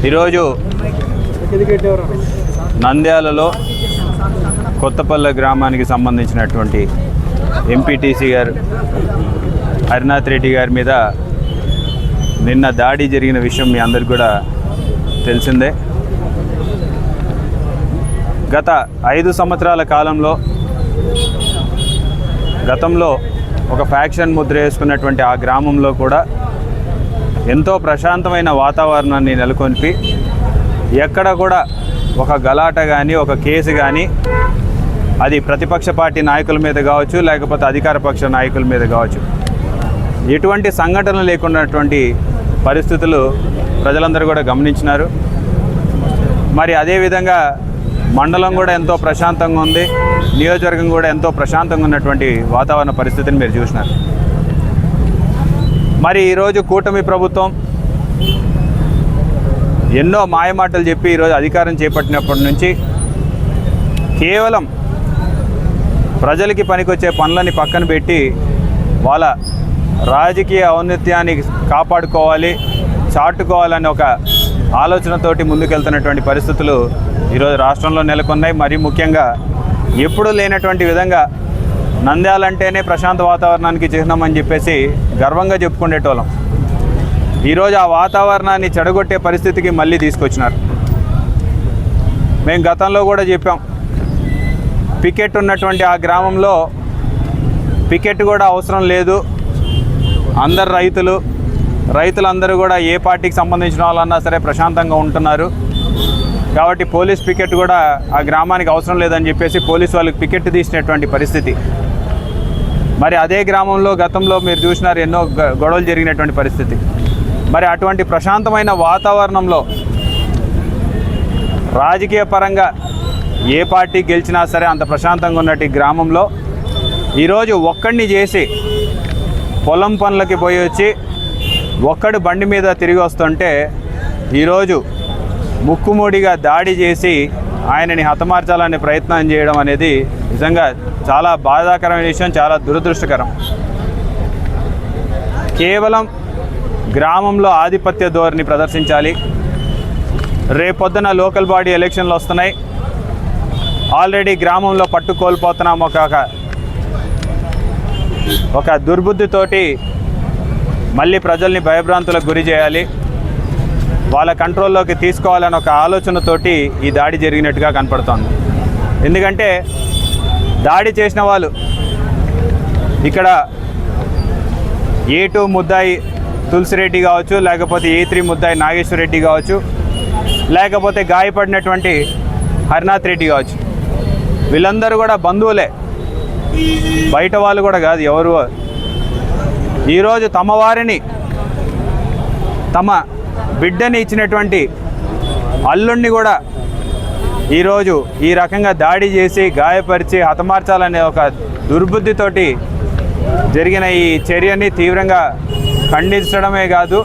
ఈరోజు నంద్యాలలో కొత్తపల్లె గ్రామానికి సంబంధించినటువంటి ఎంపీటీసీ గారు హరినాథ్ రెడ్డి గారి మీద నిన్న దాడి జరిగిన విషయం మీ అందరికి కూడా తెలిసిందే. గత 5 సంవత్సరాల కాలంలో గతంలో ఒక ఫ్యాక్షన్ ముద్ర వేసుకున్నటువంటి ఆ గ్రామంలో కూడా ఎంతో ప్రశాంతమైన వాతావరణాన్ని నెలకొల్పి ఎక్కడ కూడా ఒక గలాట కానీ ఒక కేసు కానీ అది ప్రతిపక్ష పార్టీ నాయకుల మీద కావచ్చు, లేకపోతే అధికార పక్ష నాయకుల మీద కావచ్చు, ఎటువంటి సంఘటనలు లేకున్నటువంటి పరిస్థితులు ప్రజలందరూ కూడా గమనించినారు. మరి అదేవిధంగా మండలం కూడా ఎంతో ప్రశాంతంగా ఉంది, నియోజకవర్గం కూడా ఎంతో ప్రశాంతంగా ఉన్నటువంటి వాతావరణ పరిస్థితిని మీరు చూసినారు. మరి ఈరోజు కూటమి ప్రభుత్వం ఎన్నో మాయమాటలు చెప్పి ఈరోజు అధికారం చేపట్టినప్పటి నుంచి కేవలం ప్రజలకి పనికొచ్చే పనులని పక్కన పెట్టి వాళ్ళ రాజకీయ ఔన్నత్యాన్ని కాపాడుకోవాలి, చాటుకోవాలని ఒక ఆలోచనతోటి ముందుకెళ్తున్నటువంటి పరిస్థితులు ఈరోజు రాష్ట్రంలో నెలకొన్నాయి. మరి ముఖ్యంగా ఎప్పుడూ లేనటువంటి విధంగా నంద్యాలంటేనే ప్రశాంత వాతావరణానికి చిహ్నం అని చెప్పేసి గర్వంగా చెప్పుకునేటోళ్ళం. ఈరోజు ఆ వాతావరణాన్ని చెడగొట్టే పరిస్థితికి మళ్ళీ తీసుకొచ్చినారు. మేము గతంలో కూడా చెప్పాం, పికెట్ ఉన్నటువంటి ఆ గ్రామంలో పికెట్ కూడా అవసరం లేదు, అందరు రైతులందరూ కూడా ఏ పార్టీకి సంబంధించిన వాళ్ళన్నా సరే ప్రశాంతంగా ఉంటున్నారు కాబట్టి పోలీస్ పికెట్ కూడా ఆ గ్రామానికి అవసరం లేదని చెప్పేసి పోలీసు వాళ్ళకి పికెట్ తీసినటువంటి పరిస్థితి. మరి అదే గ్రామంలో గతంలో మీరు చూసినారు ఎన్నో గొడవలు జరిగినటువంటి పరిస్థితి. మరి అటువంటి ప్రశాంతమైన వాతావరణంలో రాజకీయ పరంగా ఏ పార్టీ గెలిచినా సరే అంత ప్రశాంతంగా ఉన్నట్టు గ్రామంలో ఈరోజు ఒక్కడిని చేసి పొలం పనులకి పోయి వచ్చి ఒక్కడు బండి మీద తిరిగి వస్తుంటే ఈరోజు ముక్కుమూడిగా దాడి చేసి ఆయనని హతమార్చాలనే ప్రయత్నం చేయడం అనేది నిజంగా చాలా బాధాకరమైన విషయం, చాలా దురదృష్టకరం. కేవలం గ్రామంలో ఆధిపత్య ధోరణి ప్రదర్శించాలి. రేపొద్దున లోకల్ బాడీ ఎలక్షన్లు వస్తున్నాయి. ఆల్రెడీ గ్రామంలో పట్టు కోల్పోతున్నాం ఒక దుర్బుద్ధితోటి మళ్ళీ ప్రజల్ని భయభ్రాంతులకు గురి చేయాలి, వాళ్ళ కంట్రోల్లోకి తీసుకోవాలని ఒక ఆలోచనతోటి ఈ దాడి జరిగినట్టుగా కనపడుతోంది. ఎందుకంటే దాడి చేసిన వాళ్ళు ఇక్కడ A2 ముద్దాయి తులసిరెడ్డి కావచ్చు, లేకపోతే A3 ముద్దాయి నాగేశ్వర రెడ్డి కావచ్చు, లేకపోతే గాయపడినటువంటి హరినాథ్ రెడ్డి కావచ్చు, వీళ్ళందరూ కూడా బంధువులే, బయట వాళ్ళు కూడా కాదు ఎవరు. ఈరోజు తమ వారిని, తమ బిడ్డని ఇచ్చినటువంటి అల్లుణ్ణి కూడా ఈరోజు ఈ రకంగా దాడి చేసి గాయపరిచి హతమార్చాలనే ఒక దుర్బుద్ధితోటి జరిగిన ఈ చర్యని తీవ్రంగా ఖండించడమే కాదు,